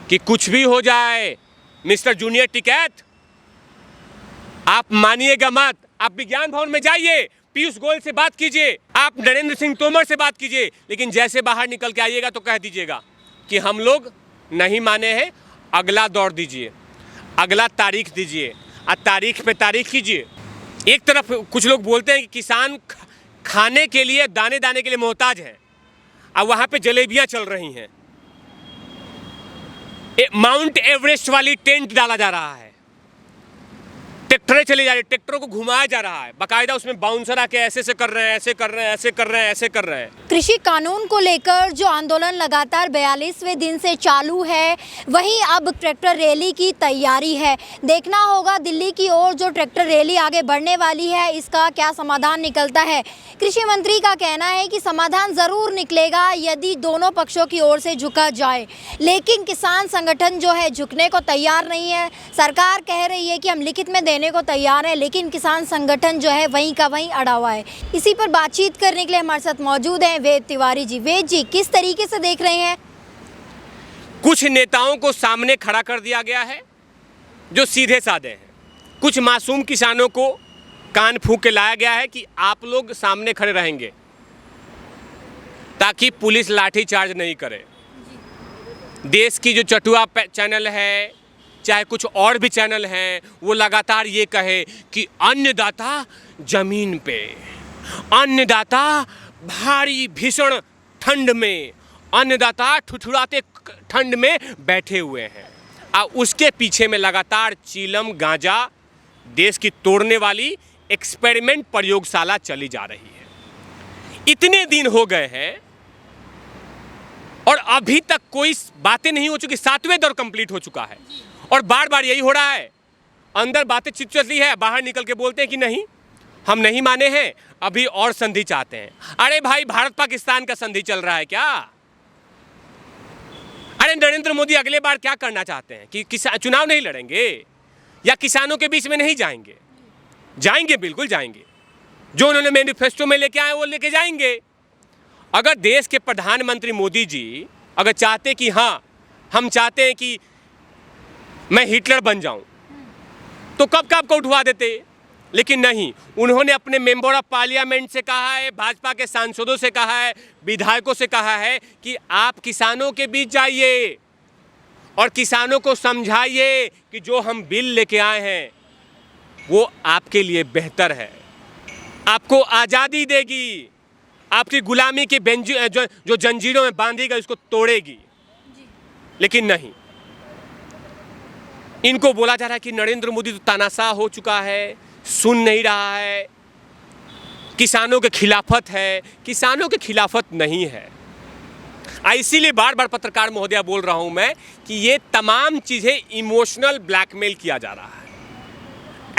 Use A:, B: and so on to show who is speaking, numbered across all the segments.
A: कि कुछ भी हो जाए मिस्टर जूनियर टिकैत, आप मानिएगा मत। आप विज्ञान भवन में जाइए, पीयूष गोयल से बात कीजिए, आप नरेंद्र सिंह तोमर से बात कीजिए, लेकिन जैसे बाहर निकल के आइएगा तो कह दीजिएगा कि हम लोग नहीं माने हैं, अगला दौर दीजिए, अगला तारीख दीजिए, और तारीख पे तारीख कीजिए। एक तरफ कुछ लोग बोलते हैं कि किसान खाने के लिए, दाने दाने के लिए मोहताज है, और वहाँ पे जलेबियाँ चल रही हैं। माउंट एवरेस्ट वाली टेंट डाला जा रहा है, ट्रैक्टरें चली जा रही है, ट्रैक्टरों को घुमाया जा रहा है, बाकायदा उसमें बाउंसर आके ऐसे से कर रहे हैं, ऐसे कर रहे हैं, ऐसे कर रहे हैं, ऐसे कर रहे हैं।
B: कृषि कानून को लेकर जो आंदोलन लगातार 42वें दिन से चालू है, वहीं अब ट्रैक्टर रैली की तैयारी है। देखना होगा दिल्ली की ओर जो ट्रैक्टर रैली आगे बढ़ने वाली है, इसका क्या समाधान निकलता है। कृषि मंत्री का कहना है कि समाधान ज़रूर निकलेगा यदि दोनों पक्षों की ओर से झुका जाए, लेकिन किसान संगठन जो है झुकने को तैयार नहीं है। सरकार कह रही है कि हम लिखित में देने को तैयार है, लेकिन किसान संगठन जो है वहीं का वहीं अड़ा हुआ है। इसी पर बातचीत करने के लिए हमारे साथ मौजूद हैं वेद तिवारी जी। वेद जी, किस तरीके से देख रहे हैं?
A: कुछ नेताओं को सामने खड़ा कर दिया गया है जो सीधे साधे हैं, कुछ मासूम किसानों को कान फूंक के लाया गया है कि आप लोग सामने खड़े रहेंगे ताकि पुलिस लाठी चार्ज नहीं करे। देश की जो चटुआ चैनल है, चाहे कुछ और भी चैनल हैं, वो लगातार ये कहे कि अन्नदाता जमीन पे, अन्नदाता भारी भीषण ठंड में, अन्नदाता ठुठुराते ठंड में बैठे हुए हैं, और उसके पीछे में लगातार चीलम गांजा देश की तोड़ने वाली एक्सपेरिमेंट प्रयोगशाला चली जा रही है। इतने दिन हो गए हैं और अभी तक कोई बातें नहीं हो चुकी। 7वें दौर कंप्लीट हो चुका है और बार बार यही हो रहा है। अंदर बातें चिपचली है, बाहर निकल के बोलते हैं कि नहीं, हम नहीं माने हैं, अभी और संधि चाहते हैं। अरे भाई, भारत पाकिस्तान का संधि चल रहा है क्या? अरे नरेंद्र मोदी अगले बार क्या करना चाहते हैं कि चुनाव नहीं लड़ेंगे या किसानों के बीच में नहीं जाएंगे? जाएंगे, बिल्कुल जाएंगे। जो उन्होंने मैनिफेस्टो में लेके आए वो लेके जाएंगे। अगर देश के प्रधानमंत्री मोदी जी अगर चाहते कि हाँ, हम चाहते हैं कि मैं हिटलर बन जाऊं, तो कब कब को उठवा देते, लेकिन नहीं। उन्होंने अपने मेंबर ऑफ पार्लियामेंट से कहा है, भाजपा के सांसदों से कहा है, विधायकों से कहा है कि आप किसानों के बीच जाइए और किसानों को समझाइए कि जो हम बिल लेके आए हैं वो आपके लिए बेहतर है, आपको आज़ादी देगी, आपकी गुलामी की जो जंजीरों में बांधी गई उसको तोड़ेगी। लेकिन नहीं, इनको बोला जा रहा है कि नरेंद्र मोदी तो तानाशाह हो चुका है, सुन नहीं रहा है, किसानों के खिलाफत है। किसानों के खिलाफत नहीं है। इसीलिए बार बार पत्रकार महोदया बोल रहा हूं मैं कि ये तमाम चीज़ें इमोशनल ब्लैकमेल किया जा रहा है,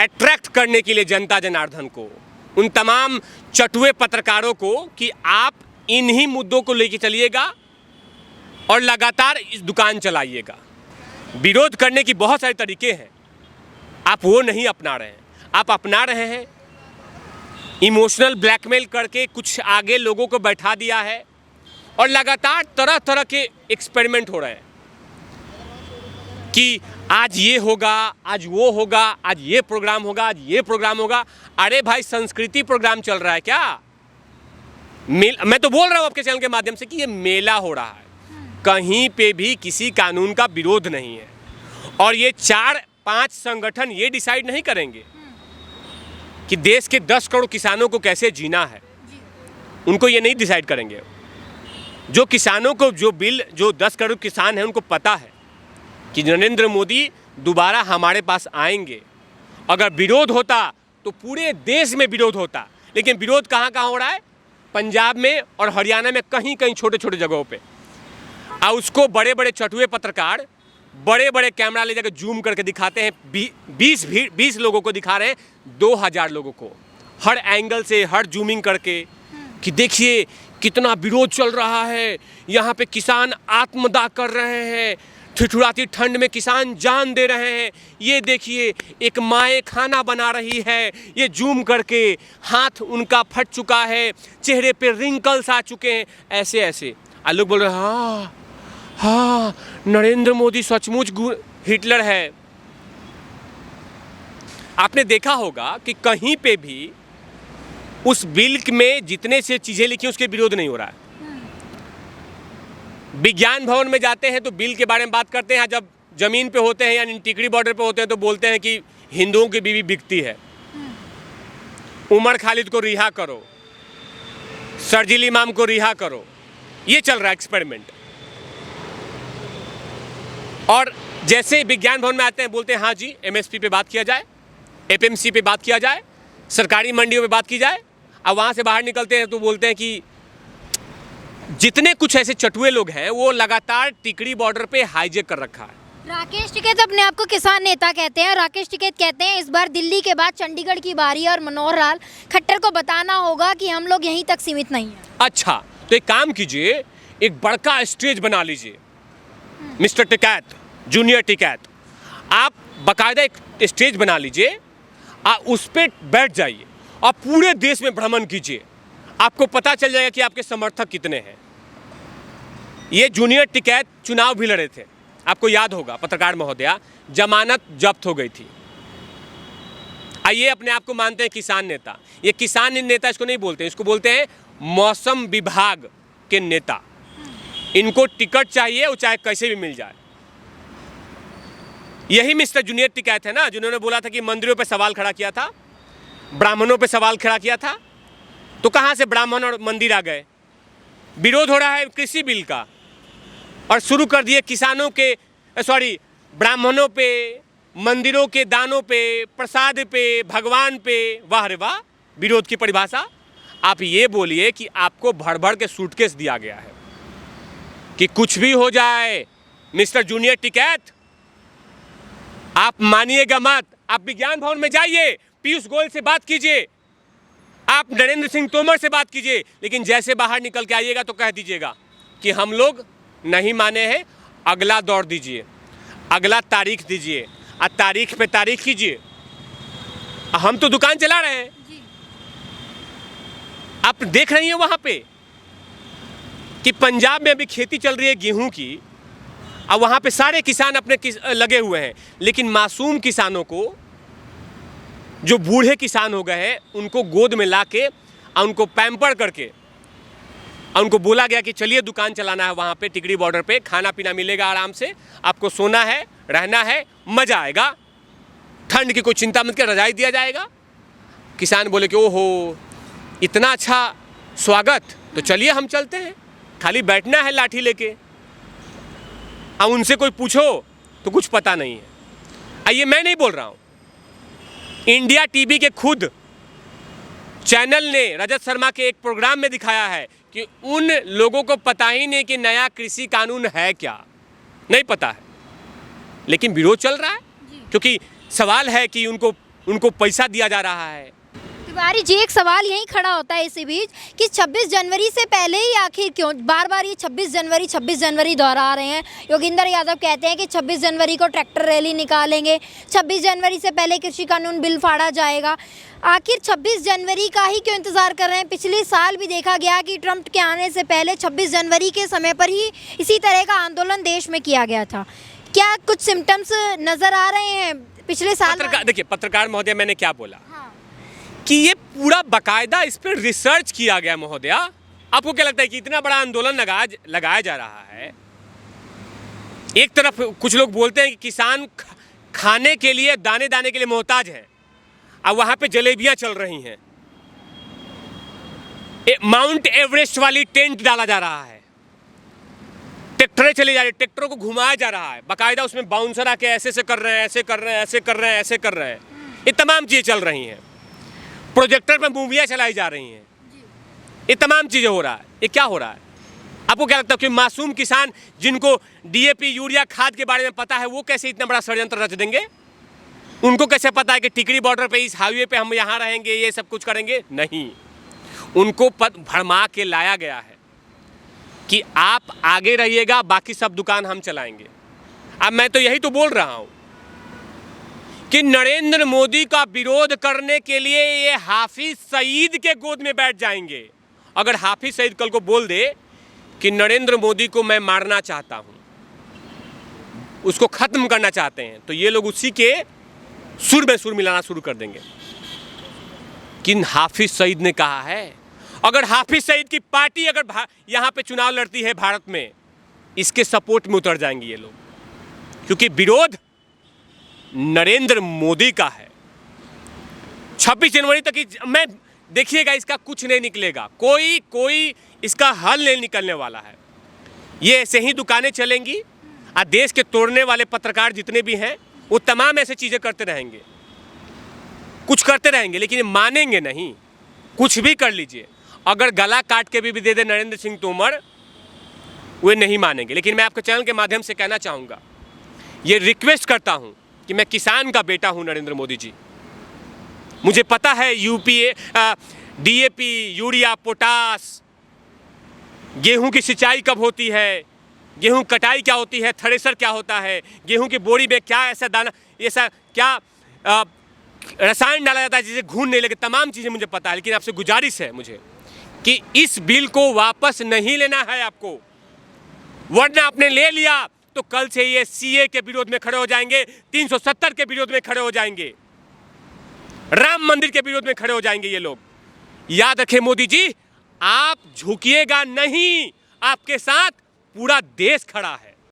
A: अट्रैक्ट करने के लिए जनता जनार्दन को, उन तमाम चटुए पत्रकारों को कि आप इन्हीं मुद्दों को लेके चलिएगा और लगातार इस दुकान चलाइएगा। विरोध करने की बहुत सारे तरीके हैं, आप वो नहीं अपना रहे हैं। आप अपना रहे हैं इमोशनल ब्लैकमेल करके, कुछ आगे लोगों को बैठा दिया है और लगातार तरह तरह के एक्सपेरिमेंट हो रहे हैं कि आज ये होगा, आज वो होगा, आज ये प्रोग्राम होगा, आज ये प्रोग्राम होगा। अरे भाई, संस्कृति प्रोग्राम चल रहा है क्या? मैं तो बोल रहा हूँ आपके चैनल के माध्यम से कि ये मेला हो रहा है, कहीं पे भी किसी कानून का विरोध नहीं है। और ये 4-5 संगठन ये डिसाइड नहीं करेंगे कि देश के 10 करोड़ किसानों को कैसे जीना है, उनको ये नहीं डिसाइड करेंगे। जो किसानों को जो 10 करोड़ किसान हैं उनको पता है कि नरेंद्र मोदी दोबारा हमारे पास आएंगे। अगर विरोध होता तो पूरे देश में विरोध होता, लेकिन विरोध कहाँ कहाँ हो रहा है? पंजाब में और हरियाणा में कहीं कहीं छोटे छोटे जगहों पे। और उसको बड़े बड़े चटुए पत्रकार बड़े बड़े कैमरा ले जाकर जूम करके दिखाते हैं। 20 लोगों को दिखा रहे हैं, 2000 लोगों को, हर एंगल से, हर जूमिंग करके कि देखिए कितना विरोध चल रहा है, यहाँ पे किसान आत्मदाह कर रहे हैं, ठिठुराती ठंड में किसान जान दे रहे हैं, ये देखिए एक माएँ खाना बना रही है, ये जूम करके हाथ उनका फट चुका है, चेहरे पे रिंकल्स आ चुके हैं, ऐसे ऐसे। लोग बोल रहे हैं हाँ हाँ, नरेंद्र मोदी सचमुच हिटलर है। आपने देखा होगा कि कहीं पे भी उस बिल में जितने से चीजें लिखी उसके विरोध नहीं हो रहा है। विज्ञान भवन में जाते हैं तो बिल के बारे में बात करते हैं, जब जमीन पे होते हैं यानी टिकरी बॉर्डर पे होते हैं तो बोलते हैं कि हिंदुओं की बीवी बिकती है, उमर खालिद को रिहा करो, शर्जील इमाम को रिहा करो। ये चल रहा है एक्सपेरिमेंट। और जैसे विज्ञान भवन में आते हैं बोलते हैं हाँ जी एमएसपी पे बात किया जाए, एपीएमसी पे बात किया जाए, सरकारी मंडियों पे बात की जाए। अब वहाँ से बाहर निकलते हैं तो बोलते हैं कि जितने कुछ ऐसे चटुए लोग हैं वो लगातार टिकरी बॉर्डर पे हाईजेक कर रखा है।
B: राकेश टिकैत अपने आप को किसान नेता कहते हैं। राकेश टिकैत कहते हैं इस बार दिल्ली के बाद चंडीगढ़ की बारी है और मनोहर लाल खट्टर को बताना होगा कि हम लोग यहीं तक सीमित नहीं हैं।
A: अच्छा, तो एक काम कीजिए, एक बड़का स्टेज बना लीजिए मिस्टर टिकैत, जूनियर टिकैत। आप बाकायदा एक स्टेज बना लीजिए, आप उस पर बैठ जाइए और पूरे देश में भ्रमण कीजिए। आपको पता चल जाएगा कि आपके समर्थक कितने हैं। ये जूनियर टिकैत चुनाव भी लड़े थे, आपको याद होगा पत्रकार महोदया, जमानत जब्त हो गई थी। आइए अपने आप को मानते हैं किसान नेता। ये किसान नेता इसको नहीं बोलते, इसको बोलते हैं मौसम विभाग के नेता। इनको टिकट चाहिए वो चाहे कैसे भी मिल जाए। यही मिस्टर जूनियर टिकैत है ना जिन्होंने बोला था कि मंदिरों पे सवाल खड़ा किया था, ब्राह्मणों पे सवाल खड़ा किया था। तो कहाँ से ब्राह्मण और मंदिर आ गए? विरोध हो रहा है कृषि बिल का और शुरू कर दिए किसानों के ब्राह्मणों पे, मंदिरों के दानों पे, प्रसाद पे, भगवान पे। वाह रे वाह, विरोध की परिभाषा। आप ये बोलिए कि आपको भर भर के सूटकेस दिया गया है कि कुछ भी हो जाए मिस्टर जूनियर टिकैत, आप मानिएगा मत। आप विज्ञान भवन में जाइए, पीयूष गोयल से बात कीजिए, आप नरेंद्र सिंह तोमर से बात कीजिए, लेकिन जैसे बाहर निकल के आइएगा तो कह दीजिएगा कि हम लोग नहीं माने हैं, अगला दौर दीजिए, अगला तारीख दीजिए, और तारीख पे तारीख कीजिए। हम तो दुकान चला रहे हैं, आप देख रही हैं वहां पे कि पंजाब में अभी खेती चल रही है गेहूं की, और वहाँ पे सारे किसान अपने लगे हुए हैं, लेकिन मासूम किसानों को, जो बूढ़े किसान हो गए हैं, उनको गोद में ला के और उनको पैम्पर करके और उनको बोला गया कि चलिए दुकान चलाना है वहाँ पे टिकरी बॉर्डर पे, खाना पीना मिलेगा आराम से, आपको सोना है, रहना है, मज़ा आएगा, ठंड की कोई चिंता मत कर, रजाई दिया जाएगा। किसान बोले कि ओहो इतना अच्छा स्वागत, तो चलिए हम चलते हैं, खाली बैठना है लाठी लेके। अब उनसे कोई पूछो तो कुछ पता नहीं है। आइए, मैं नहीं बोल रहा हूँ, इंडिया टीवी के खुद चैनल ने रजत शर्मा के एक प्रोग्राम में दिखाया है कि उन लोगों को पता ही नहीं कि नया कृषि कानून है क्या, नहीं पता है, लेकिन विरोध चल रहा है क्योंकि सवाल है कि उनको पैसा दिया जा रहा है।
B: तिवारी जी, एक सवाल यही खड़ा होता है इसी बीच कि 26 जनवरी से पहले ही आखिर क्यों बार बार ये 26 जनवरी दोहरा रहे हैं। योगेंद्र यादव कहते हैं कि 26 जनवरी को ट्रैक्टर रैली निकालेंगे, 26 जनवरी से पहले कृषि कानून बिल फाड़ा जाएगा। आखिर 26 जनवरी का ही क्यों इंतज़ार कर रहे हैं? पिछले साल भी देखा गया कि ट्रंप के आने से पहले 26 जनवरी के समय पर ही इसी तरह का आंदोलन देश में किया गया था। क्या कुछ सिम्टम्स नज़र आ रहे हैं पिछले साल?
A: देखिए पत्रकार महोदय, मैंने क्या बोला कि ये पूरा बाकायदा इस पर रिसर्च किया गया महोदया। आपको क्या लगता है कि इतना बड़ा आंदोलन लगाया जा रहा है? एक तरफ कुछ लोग बोलते हैं कि किसान खाने के लिए, दाने दाने के लिए मोहताज हैं, अब वहां पे जलेबियां चल रही हैं, माउंट एवरेस्ट वाली टेंट डाला जा रहा है, ट्रैक्टरें चले जा रही, ट्रैक्टरों को घुमाया जा रहा है, बाकायदा उसमें बाउंसर आके ऐसे से कर रहे हैं, ऐसे कर रहे हैं, ऐसे कर रहे हैं, ऐसे कर रहे हैं, ये तमाम चीजें चल रही हैं। प्रोजेक्टर पर मूवियाँ चलाई जा रही हैं, ये तमाम चीज़ें हो रहा है। ये क्या हो रहा है? आपको क्या लगता है कि मासूम किसान जिनको डीएपी यूरिया खाद के बारे में पता है वो कैसे इतना बड़ा षड्यंत्र रच देंगे? उनको कैसे पता है कि टिकरी बॉर्डर पे, इस हाईवे पे हम यहाँ रहेंगे, ये सब कुछ करेंगे? नहीं, उनको भरमा के लाया गया है कि आप आगे रहिएगा, बाकी सब दुकान हम चलाएंगे। अब मैं तो यही तो बोल रहा हूँ कि नरेंद्र मोदी का विरोध करने के लिए ये हाफिज सईद के गोद में बैठ जाएंगे। अगर हाफिज सईद कल को बोल दे कि नरेंद्र मोदी को मैं मारना चाहता हूँ, उसको ख़त्म करना चाहते हैं, तो ये लोग उसी के सुर में सुर मिलाना शुरू कर देंगे। कि हाफिज सईद ने कहा है, अगर हाफिज सईद की पार्टी अगर यहाँ पे चुनाव लड़ती है भारत में, इसके सपोर्ट में उतर जाएंगे ये लोग, क्योंकि विरोध नरेंद्र मोदी का है। 26 जनवरी तक मैं देखिएगा, इसका कुछ नहीं निकलेगा, कोई इसका हल नहीं निकलने वाला है। ये ऐसे ही दुकानें चलेंगी और देश के तोड़ने वाले पत्रकार जितने भी हैं वो तमाम ऐसे चीज़ें करते रहेंगे, कुछ करते रहेंगे, लेकिन ये मानेंगे नहीं। कुछ भी कर लीजिए, अगर गला काट के भी दे दे नरेंद्र सिंह तोमर, वे नहीं मानेंगे। लेकिन मैं आपके चैनल के माध्यम से कहना चाहूँगा, ये रिक्वेस्ट करता हूँ कि मैं किसान का बेटा हूँ नरेंद्र मोदी जी, मुझे पता है यूपीए डीएपी, यूरिया, पोटास, गेहूं की सिंचाई कब होती है, गेहूं कटाई क्या होती है, थ्रेसर क्या होता है, गेहूं की बोरी में क्या ऐसा दाना, ऐसा क्या रसायन डाला जाता है जिसे घून नहीं लगे, तमाम चीज़ें मुझे पता है। लेकिन आपसे गुजारिश है मुझे कि इस बिल को वापस नहीं लेना है आपको, वरना आपने ले लिया तो कल से ये सीए के विरोध में खड़े हो जाएंगे, 370 के विरोध में खड़े हो जाएंगे, राम मंदिर के विरोध में खड़े हो जाएंगे ये लोग। याद रखें मोदी जी, आप झुकिएगा नहीं, आपके साथ पूरा देश खड़ा है।